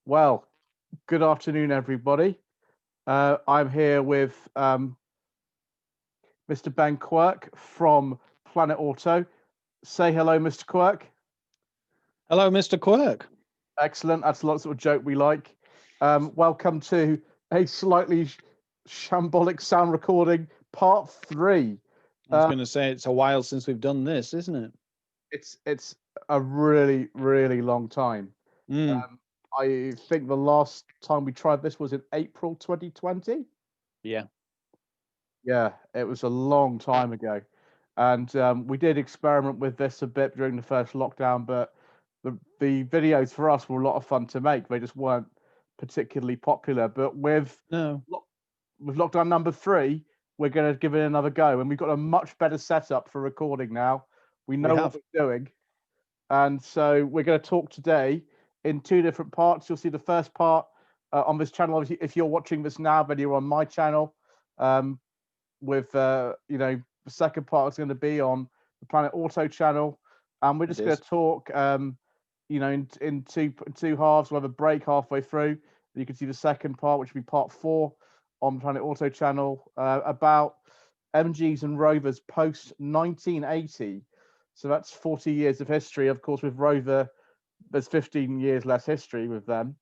Well, good afternoon, everybody. I'm here with Mr. Ben Quirk from Planet Auto. Say hello, Mr. Quirk. Hello, Mr. Quirk. Excellent. That's a lot of sort of joke we like. Welcome to a slightly shambolic sound recording, part 3. I was going to say it's a while since we've done this, isn't it? It's a really, really long time. I think the last time we tried this was in April 2020. Yeah. Yeah, it was a long time ago. And we did experiment with this a bit during the first lockdown, but the videos for us were a lot of fun to make. They just weren't particularly popular. But with lockdown number 3, we're going to give it another go. And we've got a much better setup for recording now. We know what we're doing. And so we're going to talk today in 2 different parts. You'll see the first part on this channel. Obviously, if you're watching this now, then you're on my channel. With the second part is going to be on the Planet Auto channel, and we're just going to talk in two halves. We'll have a break halfway through. You can see the second part, which will be part 4 on the Planet Auto channel, about MGs and Rovers post 1980. So that's 40 years of history. Of course, with Rover, there's 15 years less history with them.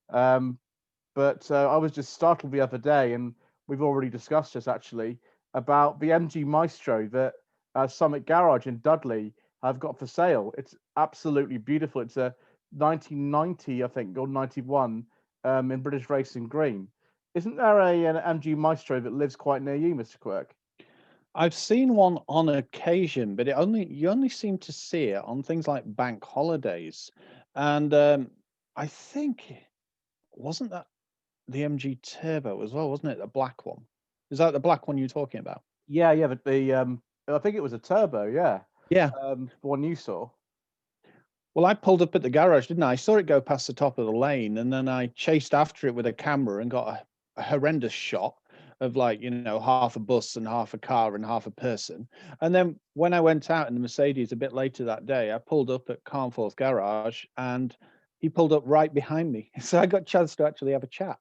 But I was just startled the other day, and we've already discussed this actually, about the MG Maestro that Summit Garage in Dudley have got for sale. It's absolutely beautiful. It's a 1990, I think, or 91 in British Racing Green. Isn't there an MG Maestro that lives quite near you, Mr. Quirk? I've seen one on occasion, but you only seem to see it on things like bank holidays. And I think, wasn't that the MG Turbo as well, wasn't it? The black one. Is that the black one you're talking about? Yeah, but I think it was a Turbo, yeah. Yeah. The one you saw. Well, I pulled up at the garage, didn't I? I saw it go past the top of the lane, and then I chased after it with a camera and got a horrendous shot of half a bus and half a car and half a person. And then when I went out in the Mercedes a bit later that day, I pulled up at Carnforth Garage and he pulled up right behind me. So I got a chance to actually have a chat.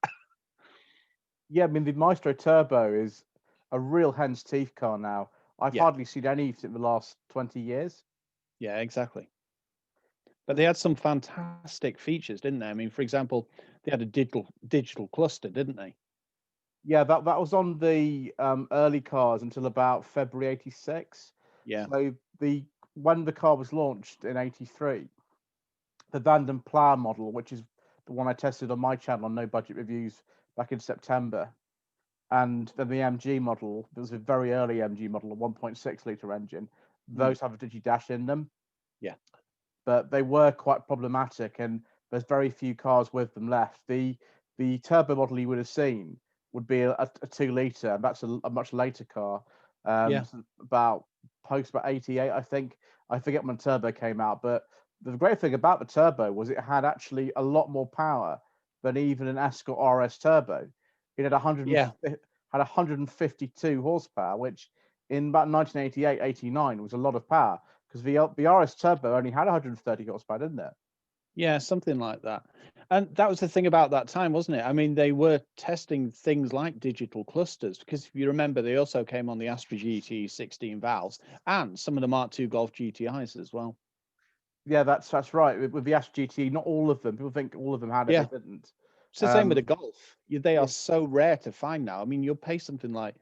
Yeah, I mean, the Maestro Turbo is a real hen's teeth car now. I've hardly seen any in the last 20 years. Yeah, exactly. But they had some fantastic features, didn't they? I mean, for example, they had a digital cluster, didn't they? Yeah, that was on the early cars until about February 86. Yeah. So when the car was launched in 83, the Vanden Plough model, which is the one I tested on my channel on No Budget Reviews back in September, and then the MG model, there was a very early MG model, a 1.6 litre engine. Those have a Digi-Dash in them. Yeah. But they were quite problematic, and there's very few cars with them left. The turbo model you would have seen would be a 2 litre, and that's a much later car. About 88, I think. I forget when turbo came out, but the great thing about the turbo was it had actually a lot more power than even an Escort RS turbo. It had 152 horsepower, which in about 1988, 89 was a lot of power, because the RS Turbo only had 130 horsepower, didn't it? Yeah, something like that. And that was the thing about that time, wasn't it? I mean, they were testing things like digital clusters, because if you remember, they also came on the Astra GT 16 valves and some of the Mark II Golf GTIs as well. Yeah, that's right. With the Astra GT, not all of them. People think all of them had it, they didn't. It's the same with the Golf. They are so rare to find now. I mean, you'll pay something like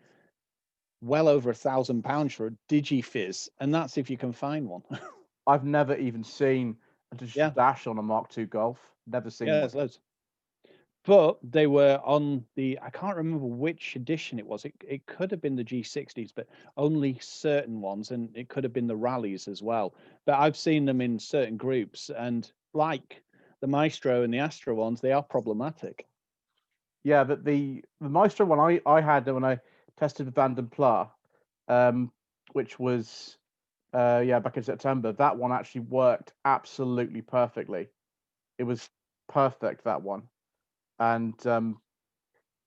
well over £1,000 for a DigiFizz, and that's if you can find one. I've never even seen a Dash on a Mark II Golf. Never seen one. There's loads. But they were on I can't remember which edition it was. It could have been the G60s, but only certain ones, and it could have been the rallies as well. But I've seen them in certain groups, and like the Maestro and the Astra ones, they are problematic. Yeah, but the Maestro one I had when I tested the Vanden Plough, which was back in September, that one actually worked absolutely perfectly. It was perfect, that one. And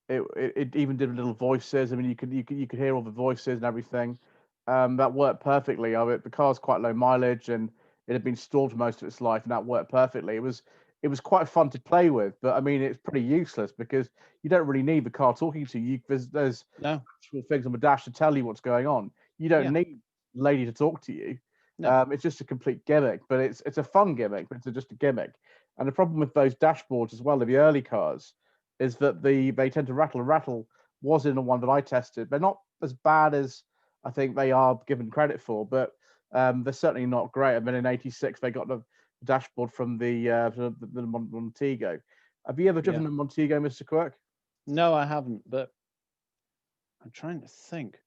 it even did little voices. I mean, you could hear all the voices and everything. That worked perfectly. The car's quite low mileage, and it had been stalled for most of its life, and that worked perfectly. it was quite fun to play with. But I mean, it's pretty useless because you don't really need the car talking to you. There's No. actual things on the dash to tell you what's going on. You don't Yeah. need the lady to talk to you. No. It's just a complete gimmick, but it's a fun gimmick, but it's just a gimmick. And the problem with those dashboards as well of the early cars is that they tend to rattle. And rattle was in the one that I tested. They're not as bad as I think they are given credit for, but they're certainly not great. And then in '86 they got the dashboard from the Montego. Have you ever driven Yeah. a Montego, Mr. Quirk? No, I haven't, but I'm trying to think.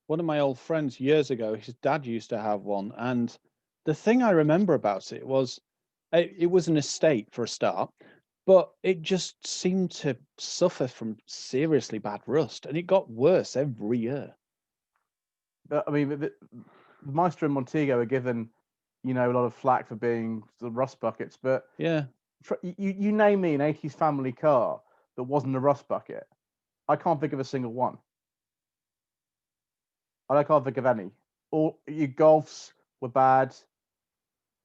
One of my old friends years ago, his dad used to have one, and the thing I remember about it was it was an estate for a start, but it just seemed to suffer from seriously bad rust, and it got worse every year. I mean, the Maestro and Montego are given, a lot of flack for being the rust buckets, but Yeah. you name me an '80s family car that wasn't a rust bucket. I can't think of a single one. I can't think of any. All your Golfs were bad.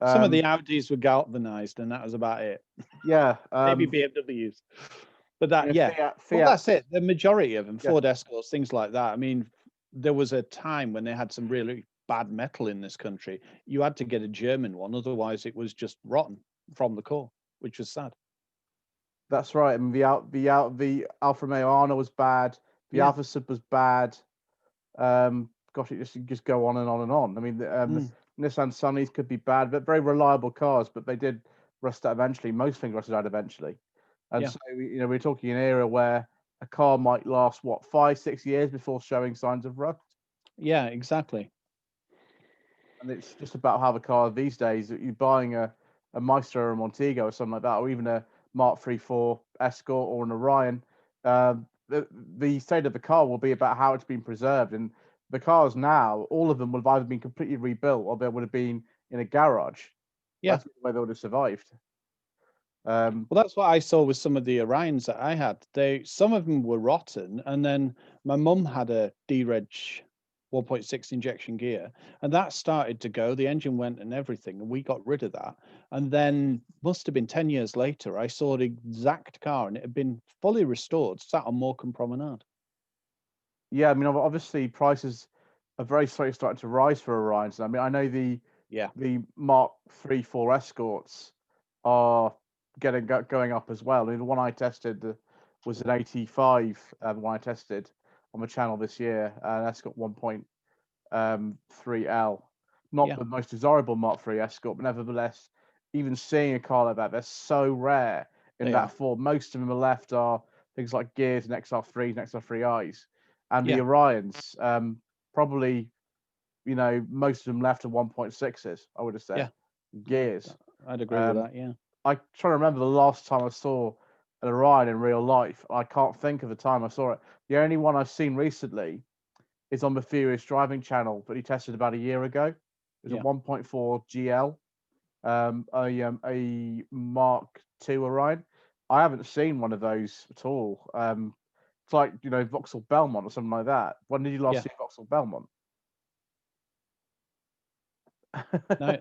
Some of the Audis were galvanized, and that was about it. Yeah. Maybe BMWs. But that, yeah. Fiat, Well, that's it. The majority of them, Yeah. Ford Escorts, things like that. I mean, there was a time when they had some really bad metal in this country. You had to get a German one, otherwise it was just rotten from the core, which was sad. That's right. And the Alfa Romeo Arno was bad. The Yeah. Alfa Sub was bad. Gosh, it just go on and on and on. I mean, the Nissan Sunnies could be bad, but very reliable cars. But they did rust out eventually. Most things rusted out eventually. And Yeah. so we're talking an era where a car might last 5-6 years before showing signs of rust. Yeah, exactly. And it's just about how the car these days, you're buying a Maestro or a Montego or something like that, or even a Mark 3.4 Escort or an Orion. The state of the car will be about how it's been preserved. And the cars now, all of them would have either been completely rebuilt or they would have been in a garage. Yeah. That's the way they would have survived. Well, that's what I saw with some of the Orions that I had. Some of them were rotten, and then my mum had a D-Reg 1.6 injection gear, and that started to go. The engine went and everything, and we got rid of that. And then must have been 10 years later, I saw the exact car, and it had been fully restored, sat on Morecambe Promenade. Yeah, I mean, obviously prices are very slowly starting to rise for Orions. I mean, I know the Mark 3.4 Escorts are going up as well. I mean, the one I tested was an 85. One I tested on the channel this year, an Escort 1.3L. Not the most desirable Mark 3 Escort, but nevertheless, even seeing a car like that, they're so rare in that form. Most of them are left are things like Gears and XR3s and XR3Is. And the Orions, probably, most of them left are 1.6s, I would have said. Gears. I'd agree with that, yeah. I try to remember the last time I saw an Orion in real life. I can't think of the time I saw it. The only one I've seen recently is on the Furious Driving channel, but he tested about a year ago. It was a 1.4 GL, a Mark II Orion. I haven't seen one of those at all. It's like, Vauxhall Belmont or something like that. When did you last see Vauxhall Belmont?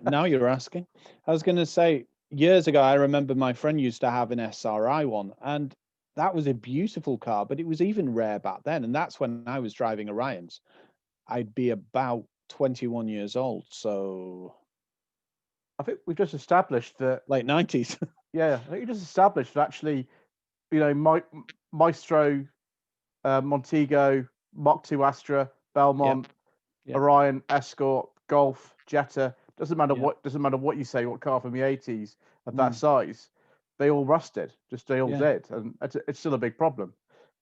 Now you're asking. I was going to say, years ago, I remember my friend used to have an SRI one, and that was a beautiful car, but it was even rare back then. And that's when I was driving Orions. I'd be about 21 years old. So I think we've just established that late 90s. Yeah, I think you just established that actually, Maestro, Montego, Mark II Astra, Belmont, Orion, Escort, Golf, Jetta. Doesn't matter what you say, what car from the '80s of that size, they all rusted. They all did, and it's still a big problem.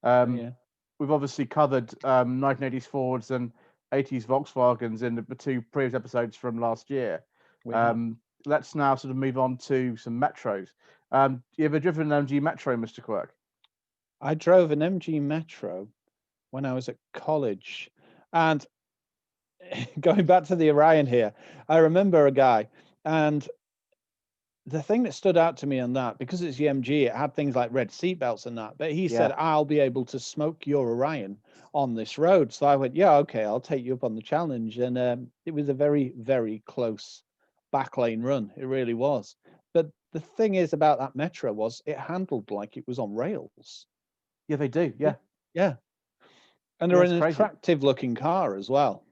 We've obviously covered 1980s Fords and '80s Volkswagens in the two previous episodes from last year. Let's now sort of move on to some Metros. You ever driven an MG Metro, Mr. Quirk? I drove an MG Metro when I was at college. And going back to the Orion here, I remember a guy, and the thing that stood out to me on that, because it's the MG, it had things like red seatbelts and that, but he said, I'll be able to smoke your Orion on this road. So I went, yeah, okay, I'll take you up on the challenge. And it was a very, very close back lane run. It really was. But the thing is about that Metro was it handled like it was on rails. Yeah, they do. Yeah, Yeah. And yeah, they're it's an crazy. attractive looking car as well.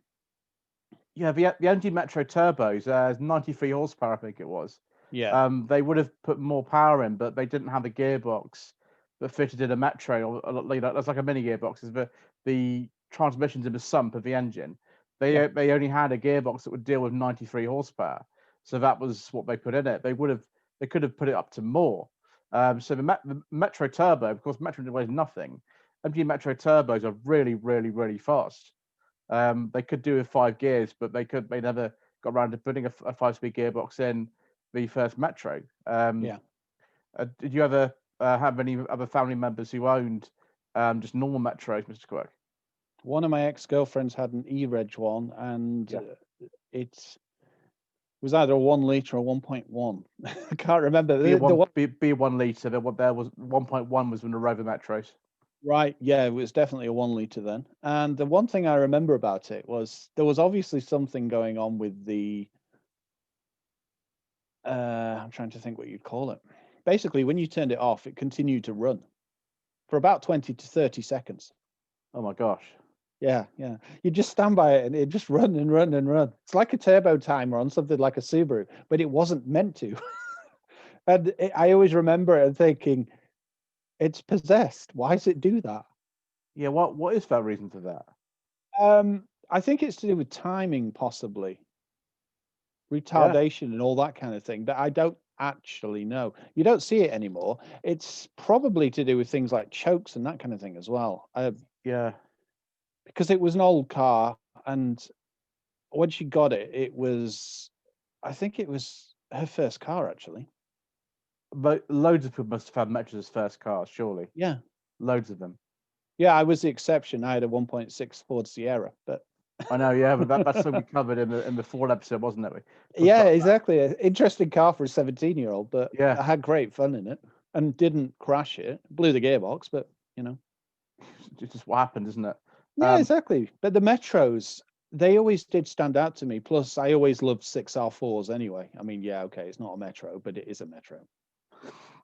Yeah, the MG Metro turbos, 93 horsepower, I think it was. Yeah. They would have put more power in, but they didn't have a gearbox that fitted in a Metro, or that's like a mini gearbox. Is the transmission's in the sump of the engine. They only had a gearbox that would deal with 93 horsepower, so that was what they put in it. They could have put it up to more. So the Metro Turbo, of course, Metro weighs nothing. MG Metro turbos are really, really, really fast. They could do with 5 gears, but they never got around to putting a 5-speed gearbox in the first Metro. Yeah. Did you ever have any other family members who owned just normal Metros, Mr. Quirk? One of my ex-girlfriends had an E-Reg one, and Yeah. it was either a 1 litre or 1.1. I can't remember. Be The 1 litre. There was 1.1 was from the Rover Metros. Right, yeah, it was definitely a 1 litre then. And the one thing I remember about it was there was obviously something going on with the I'm trying to think what you'd call it. Basically, when you turned it off, it continued to run for about 20 to 30 seconds. Oh my gosh. Yeah, yeah. You just stand by it and it just run and run and run. It's like a turbo timer on something like a Subaru, but it wasn't meant to. And I always remember it and thinking, it's possessed. Why does it do that? Yeah, what is that reason for that? I think it's to do with timing, possibly Yeah. retardation and all that kind of thing. But I don't actually know. You don't see it anymore. It's probably to do with things like chokes and that kind of thing as well. Yeah. Because it was an old car, and when she got it, I think it was her first car actually. But loads of people must have had Metros as first cars, surely. Yeah. Loads of them. Yeah, I was the exception. I had a 1.6 Ford Sierra, but I know, yeah, but that's something we covered in the Ford episode, wasn't it? yeah, exactly. An interesting car for a 17-year-old, but Yeah, I had great fun in it and didn't crash it. Blew the gearbox, but it's just what happened, isn't it? Yeah, exactly. But the Metros, they always did stand out to me. Plus, I always loved 6R4s anyway. I mean, yeah, okay, it's not a Metro, but it is a Metro.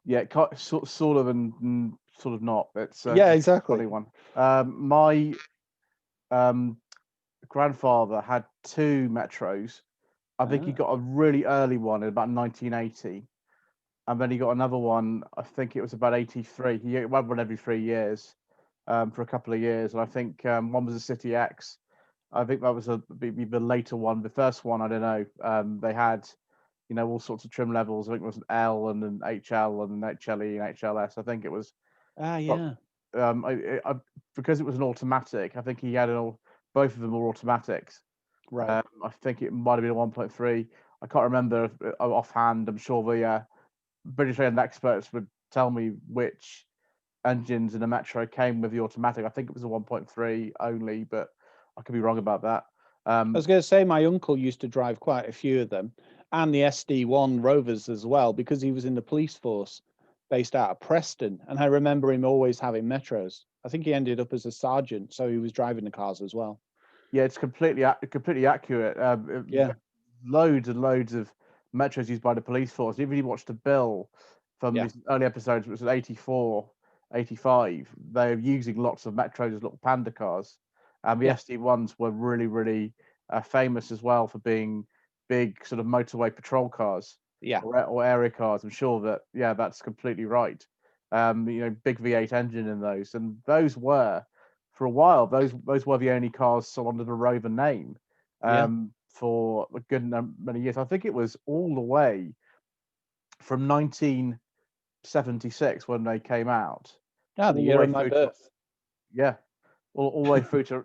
Yeah, sort of and sort of not. It's Yeah, just a exactly. funny one. My grandfather had 2 Metros. I think he got a really early one in about 1980, and then he got another one. I think it was about 83. He had one every 3 years, for a couple of years, and I think one was a City X. I think that was the later one. The first one, I don't know. They had, all sorts of trim levels. I think it was an L and an HL and an HLE and HLS. I think it was. Yeah. Because it was an automatic. I think he had both of them were automatics. Right. I think it might have been a 1.3. I can't remember offhand. I'm sure the British Leyland experts would tell me which engines in a Metro came with the automatic. I think it was a 1.3 only, but I could be wrong about that. I was going to say my uncle used to drive quite a few of them, and the SD1 Rovers as well, because he was in the police force based out of Preston. And I remember him always having Metros. I think he ended up as a sergeant, so he was driving the cars as well. Yeah, it's completely accurate. Yeah. Loads and loads of Metros used by the police force. Even if you watched the bill from these early episodes, which was 84, 85, they're using lots of Metros as little panda cars. And the SD1s were really, really famous as well for being big sort of motorway patrol cars. Yeah. Or area cars. I'm sure that, that's completely right. Big V8 engine in those. And those were, for a while, those were the only cars sold under the Rover name for a good many years. I think it was all the way from 1976 when they came out. The year of my birth. All the way through to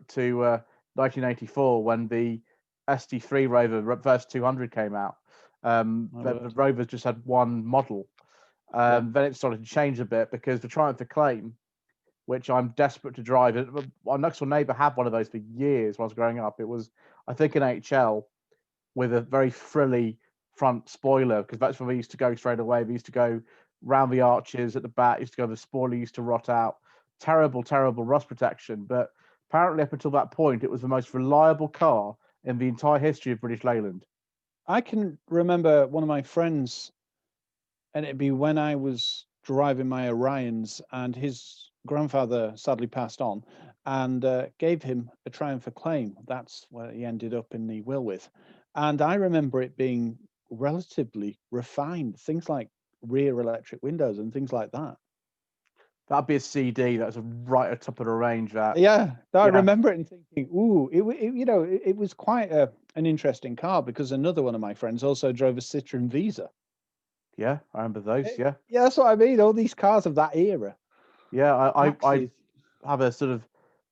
1984 when the SD3 Rover Reverse 200 came out. The Rovers just had one model. Then it started to change a bit because the Triumph Acclaim, which I'm desperate to drive, our next door neighbour had one of those for years when I was growing up. It was, I think, an HL with a very frilly front spoiler, because that's where we used to go straight away. We used to go round the arches at the back, used to go, the spoiler used to rot out. Terrible, terrible rust protection. But apparently up until that point, it was the most reliable car in the entire history of British Leyland. I can remember one of my friends and it'd be when I was driving my Orions, and his grandfather sadly passed on, and gave him a Triumph Acclaim. That's where he ended up in the will with, and I remember it being relatively refined, things like rear electric windows and things like that. That'd be a CD. That's right at the top of the range. That. Yeah, I Yeah. remember it and thinking, "Ooh, it was quite an interesting car," because another one of my friends also drove a Citroen Visa. Yeah, I remember those. Yeah. Yeah, that's what I mean. All these cars of that era. Yeah, I Absolutely. have a sort of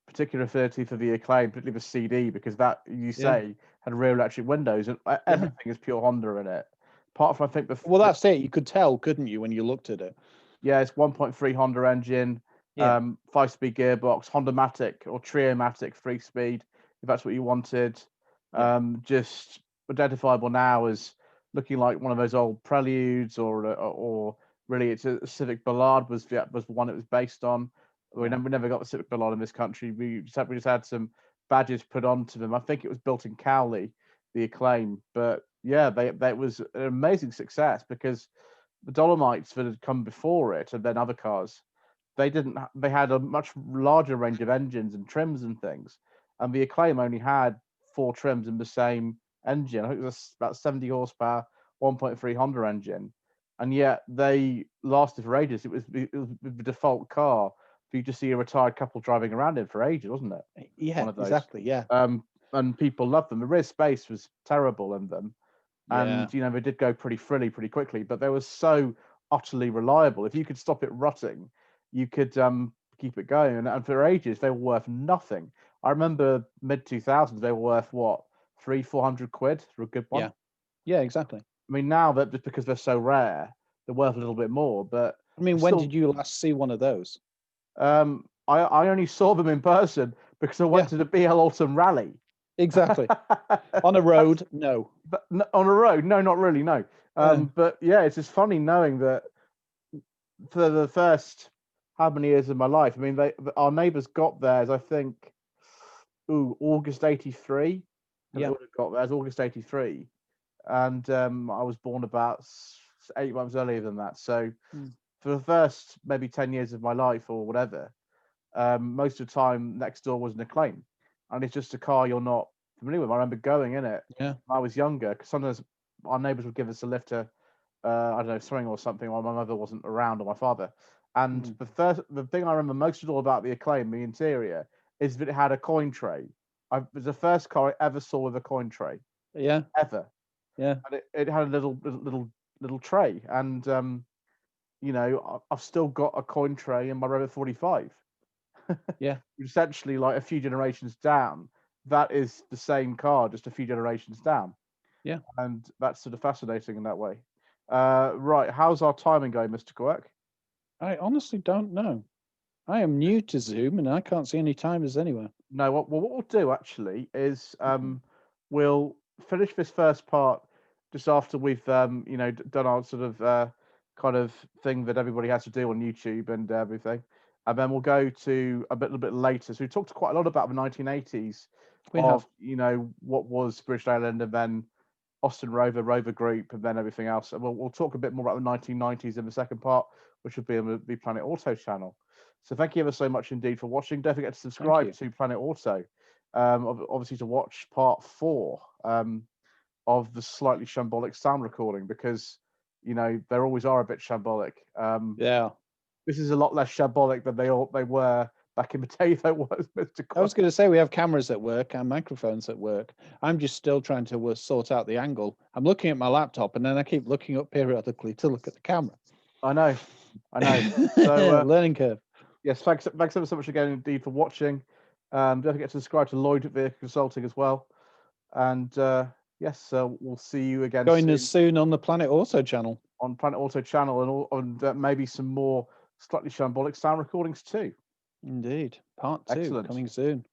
particular affinity for the Acclaim, particularly the CD, because that you say had rear electric windows and everything is pure Honda in it. Apart from I think Well, that's it. You could tell, couldn't you, when you looked at it? yeah, it's 1.3 Honda engine, Yeah. 5-speed gearbox, Honda-matic or Trio-matic 3-speed, if that's what you wanted. Yeah. Just identifiable now as looking like one of those old Preludes, or really it's a Civic Ballard was the one it was based on. We never got the Civic Ballard in this country. We just had some badges put onto them. I think it was built in Cowley, the Acclaim, but yeah, it was an amazing success because the Dolomites that had come before it, and then other cars, they had a much larger range of engines and trims and things, and the Acclaim only had 4 trims in the same engine. I think it was about 70 horsepower, 1.3 Honda engine, and yet they lasted for ages. It was the default car for you to see a retired couple driving around in for ages, wasn't it? Yeah, One of those. exactly. Yeah. And people loved them. The rear space was terrible in them, Yeah. and they did go pretty frilly pretty quickly, but they were so utterly reliable. If you could stop it rutting, you could keep it going, and for ages they were worth nothing. I remember mid 2000s they were worth what, 300-400 quid for a good one. Yeah. Yeah, exactly. I mean, now that just because they're so rare they're worth a little bit more, but I mean, when did you last see one of those? I only saw them in person because I went to the BL Autumn Rally. Exactly. On a road, no. But on a road, no, not really, no. But yeah, it's just funny knowing that for the first how many years of my life, I mean, our neighbours got theirs, I think, August '83. Yeah. Got theirs August '83, and I was born about 8 months earlier than that. So for the first maybe 10 years of my life or whatever, most of the time next door was an Acclaim, and it's just a car you're not familiar with. I remember going in it when I was younger, because sometimes our neighbours would give us a lift to I don't know, something or something while my mother wasn't around, or my father. And the thing I remember most of all about the Acclaim, the interior, is that it had a coin tray. It was the first car I ever saw with a coin tray. Yeah. Ever. Yeah. And it had a little tray, and I've still got a coin tray in my Rover 45. Yeah. Essentially, like a few generations down, that is the same car, just a few generations down. Yeah. And that's sort of fascinating in that way. Right, how's our timing going, Mr. Quirk? I honestly don't know. I am new to Zoom and I can't see any timers anywhere. No, what we'll do actually is we'll finish this first part just after we've done our sort of kind of thing that everybody has to do on YouTube and everything, and then we'll go to a little bit later. So we talked quite a lot about the 1980s what was British Leyland, and then Austin Rover, Rover Group, and then everything else. And we'll talk a bit more about the 1990s in the second part, which will be on the Planet Auto channel. So thank you ever so much indeed for watching. Don't forget to subscribe to Planet Auto, obviously to watch part 4 of the slightly shambolic sound recording, because there always are a bit shambolic. This is a lot less shambolic than they were back in the day. That was Mr. I was going to say we have cameras at work and microphones at work. I'm just still trying to sort out the angle. I'm looking at my laptop and then I keep looking up periodically to look at the camera. I know. So learning curve. Yes, thanks ever so much again indeed for watching. Don't forget to subscribe to Lloyd Vehicle Consulting as well. And yes, we'll see you again Join us soon on the Planet Auto channel. On Planet Auto channel, and maybe some more slightly shambolic sound recordings too. Indeed. Part 2 coming soon.